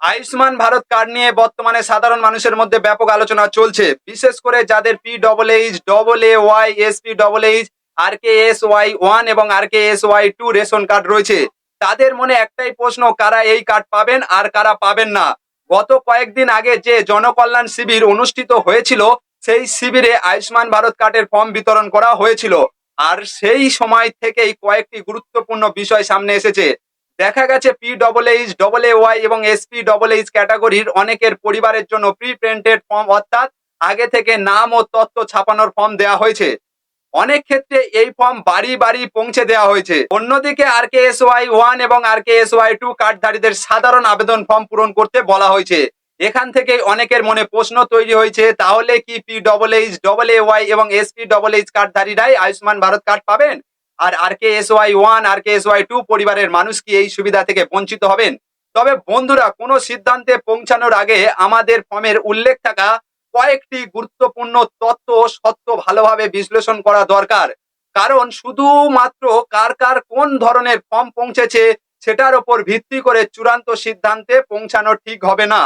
Ayushman Bharat card নিয়ে বর্তমানে সাধারণ মানুষের মধ্যে ব্যাপক আলোচনা চলছে, বিশেষ করে যাদের PWH, AA, SPWH, RKSY1 এবং RKSY2 রেশন কার্ড রয়েছে। তাদের মনে একটাই প্রশ্ন, কারা এই কার্ড পাবেন আর কারা পাবেন না। গত কয়েকদিন আগে যে জনকল্যাণ শিবির অনুষ্ঠিত হয়েছিল, সেই শিবিরে আয়ুষ্মান ভারত কার্ডের ফর্ম বিতরণ করা হয়েছিল। আর সেই সময় থেকেই কয়েকটি গুরুত্বপূর্ণ বিষয় সামনে এসেছে। দেখা গেছে PWH, AA এবং SPWH ক্যাটাগরির অনেকের পরিবারের জন্য প্রি প্রিন্টেড ফর্ম, অর্থাৎ আগে থেকে নাম ও তথ্য ছাপানোর ফর্ম দেওয়া হয়েছে। অনেক ক্ষেত্রে এই ফর্ম বাড়ি বাড়ি পৌঁছে দেওয়া হয়েছে। অন্যদিকে RKSY1 এবং RKSY2 কার্ডধারীদের সাধারণ আবেদন ফর্ম পূরণ করতে বলা হয়েছে। এখান থেকে অনেকের মনে প্রশ্ন তৈরি হয়েছে, তাহলে কি PWH, AA এবং SPWH কার্ডধারীরাই আয়ুষ্মান ভারত কার্ড পাবেন, আর RKSY1, RKSY2 পরিবারের মানুষ কি এই সুবিধা থেকে বঞ্চিত হবেন? তবে বন্ধুরা, কোনো সিদ্ধান্তে পৌঁছানোর আগে আমাদের ফর্মের উল্লেখ থাকা কয়েকটি গুরুত্বপূর্ণ তথ্য সত্য ভালোভাবে বিশ্লেষণ করা দরকার। কারণ শুধুমাত্র কার কার কোন ধরনের ফর্ম পৌঁছেছে সেটার উপর ভিত্তি করে চূড়ান্ত সিদ্ধান্তে পৌঁছানো ঠিক হবে না।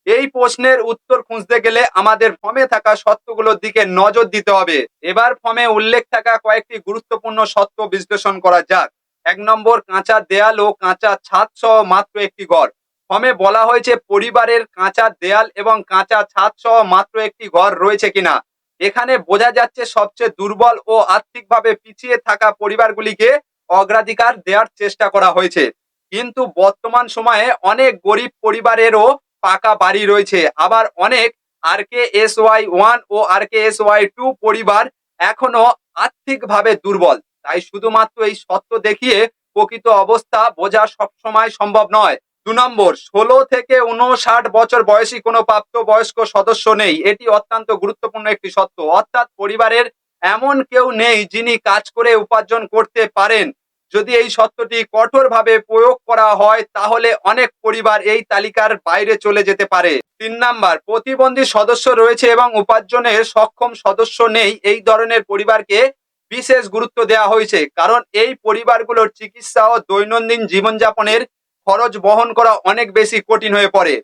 এই প্রশ্নের উত্তর খুঁজতে গেলে আমাদের ফর্মে থাকা সত্যগুলোর দিকে নজর দিতে হবে। এবার ফর্মে উল্লেখ থাকা কয়েকটি গুরুত্বপূর্ণ সত্য বিশ্লেষণ করা যাক। 1 নম্বর, কাঁচা দেয়াল ও কাঁচা ছাদ সহ মাত্র একটি ঘর। ফর্মে বলা হয়েছে পরিবারের কাঁচা দেয়াল এবং কাঁচা ছাদ সহ মাত্র একটি ঘর রয়েছে কিনা। এখানে বোঝা যাচ্ছে সবচেয়ে দুর্বল ও আর্থিকভাবে পিছিয়ে থাকা পরিবারগুলিকে অগ্রাধিকার দেওয়ার চেষ্টা করা হয়েছে। কিন্তু বর্তমান সময়ে অনেক গরিব পরিবারেরও পাকা বাড়ি রয়েছে, আবার অনেক RKSY1 ও RKSY2 পরিবার এখনো আর্থিকভাবে দুর্বল। তাই শুধুমাত্র এই সত্য দেখিয়ে প্রকৃত অবস্থা বোঝা সবসময় সম্ভব নয়। 2 নম্বর, 16 থেকে 59 বছর বয়সী কোনো প্রাপ্তবয়স্ক সদস্য নেই। এটি অত্যন্ত গুরুত্বপূর্ণ একটি সত্য, অর্থাৎ পরিবারের এমন কেউ নেই যিনি কাজ করে উপার্জন করতে পারেন। যদি এই সত্যটি কঠোরভাবে প্রয়োগ করা হয়, তাহলে অনেক পরিবার এই তালিকার বাইরে চলে যেতে পারে। 3 নাম্বার, প্রতিবন্ধী সদস্য রয়েছে এবং উপার্জনের সক্ষম সদস্য নেই। এই ধরনের পরিবারকে বিশেষ গুরুত্ব দেওয়া হয়েছে, কারণ এই পরিবারগুলোর চিকিৎসা ও দৈনন্দিন জীবনযাপনের খরচ বহন করা অনেক বেশি কঠিন হয়ে পড়ে।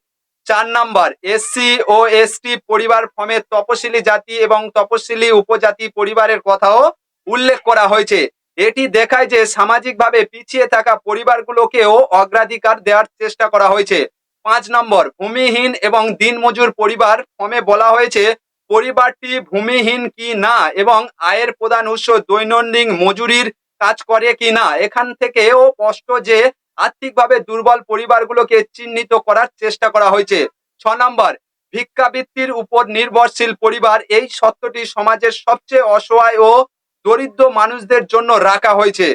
4 নাম্বার, SC ও ST পরিবার ফর্মে তপশিলি জাতি এবং তপশিলি উপজাতি পরিবারের কথাও উল্লেখ করা হয়েছে। এটি দেখায় যে সামাজিকভাবে পিছিয়ে থাকা পরিবারগুলোকেও অগ্রাধিকার দেওয়ার চেষ্টা করা হয়েছে। 5 নম্বর, ভূমিহীন এবং দিনমজুর পরিবার ফর্মে বলা হয়েছে পরিবারটি ভূমিহীন কি না এবং আয়ের প্রধান উৎস দৈনন্দিন মজুরির কাজ করে কি না। এখান থেকেও স্পষ্ট যে আর্থিকভাবে দুর্বল পরিবারগুলোকে চিহ্নিত করার চেষ্টা করা হয়েছে। 6 নম্বর, ভিক্ষাবৃত্তির উপর নির্ভরশীল পরিবার। এই সত্যটি সমাজের সবচেয়ে অসহায় ও দরিদ্র মানুষদের জন্য রাখা হয়েছে।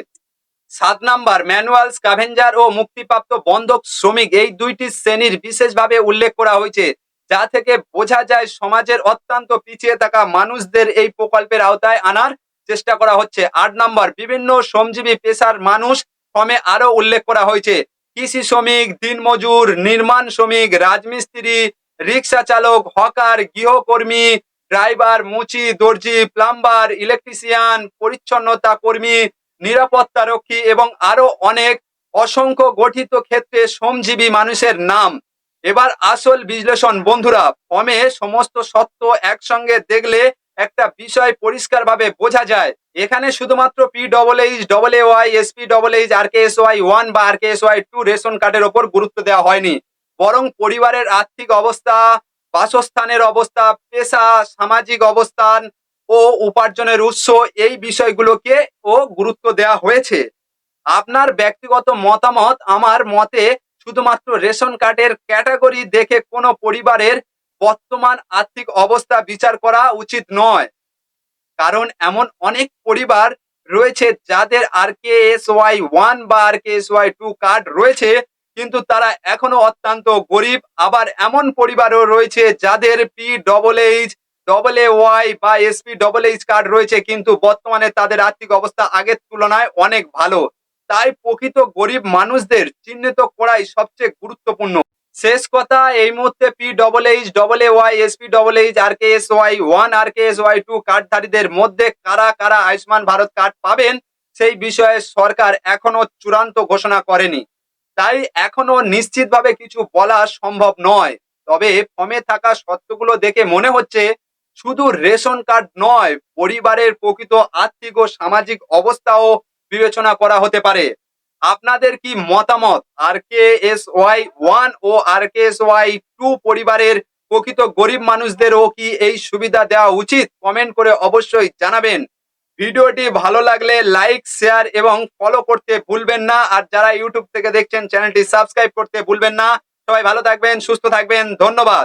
7 নাম্বার, ম্যানুয়াল স্ক্যাভেঞ্জার ও মুক্তিপ্রাপ্ত বন্ধক শ্রমিক। এই দুইটি শ্রেণীর বিশেষভাবে উল্লেখ করা হয়েছে, যা থেকে বোঝা যায় সমাজের অত্যন্ত পিছিয়ে থাকা মানুষদের এই প্রকল্পের আওতায় আনার চেষ্টা করা হচ্ছে। 8 নাম্বার, বিভিন্ন শ্রমজীবী পেশার মানুষ ফর্মে আরো উল্লেখ করা হয়েছে। কৃষি শ্রমিক, দিনমজুর, নির্মাণ শ্রমিক, রাজমিস্ত্রি, রিক্সা চালক, হকার, গৃহকর্মী, ড্রাইভার, মুচি, দর্জি, প্লাম্বার, ইলেকট্রিশিয়ান, পরিচ্ছন্নতা কর্মী, নিরাপত্তা রক্ষী এবং আরো অনেক অসংখ্য গঠিত ক্ষেত্রে শ্রমজীবী মানুষের নাম। এবার আসল বিশ্লেষণ বন্ধুরা, ফর্মে সমস্ত সত্য একসঙ্গে দেখলে একটা বিষয় পরিষ্কারভাবে বোঝা যায়। এখানে শুধুমাত্র PWH, AA, SPWH, RKSY1 বা RKSY2 রেশন কার্ডের ওপর গুরুত্ব দেওয়া হয়নি, বরং পরিবারের আর্থিক অবস্থা, বাসস্থানের অবস্থা, পেশা, সামাজিক অবস্থান ও উপার্জনের উৎস, এই বিষয়গুলোকে ও গুরুত্ব দেওয়া হয়েছে। আপনার ব্যক্তিগত মতামত? আমার মতে শুধুমাত্র রেশন কার্ডের ক্যাটাগরি দেখে কোনো পরিবারের বর্তমান আর্থিক অবস্থা বিচার করা উচিত নয়, কারণ এমন অনেক পরিবার রয়েছে যাদের RKSY1 বা RKSY2 কার্ড রয়েছে, কিন্তু তারা এখনো অত্যন্ত গরিব। আবার এমন পরিবারও রয়েছে যাদের PWH, AA বা SPWH কার্ড রয়েছে, কিন্তু বর্তমানে তাদের আর্থিক অবস্থা আগের তুলনায় অনেক ভালো। তাই প্রকৃত গরিব মানুষদের চিহ্নিত করাই সবচেয়ে গুরুত্বপূর্ণ। শেষ কথা, এই মুহূর্তে PWH, AA, SPWH, RKSY1, RKSY2 কার্ডধারীদের মধ্যে কারা কারা আয়ুষ্মান ভারত কার্ড পাবেন সেই বিষয়ে সরকার এখনো চূড়ান্ত ঘোষণা করেনি। তাই এখনো নিশ্চিতভাবে কিছু বলা সম্ভব নয়। তবে ফর্মে থাকা শর্তগুলো দেখে মনে হচ্ছে শুধু রেশন কার্ড নয়, পরিবারের প্রকৃত আর্থিক ও সামাজিক অবস্থাও বিবেচনা করা হতে পারে। আপনাদের কি মতামত? RKSY 1 ও RKSY 2 পরিবারের প্রকৃত গরিব মানুষদেরও কি এই সুবিধা দেওয়া উচিত? কমেন্ট করে অবশ্যই জানাবেন। ভিডিওটি ভালো লাগলে লাইক, শেয়ার এবং ফলো করতে ভুলবেন না। আর যারা ইউটিউব থেকে দেখছেন চ্যানেলটি সাবস্ক্রাইব করতে ভুলবেন না। সবাই ভালো থাকবেন, সুস্থ থাকবেন। ধন্যবাদ।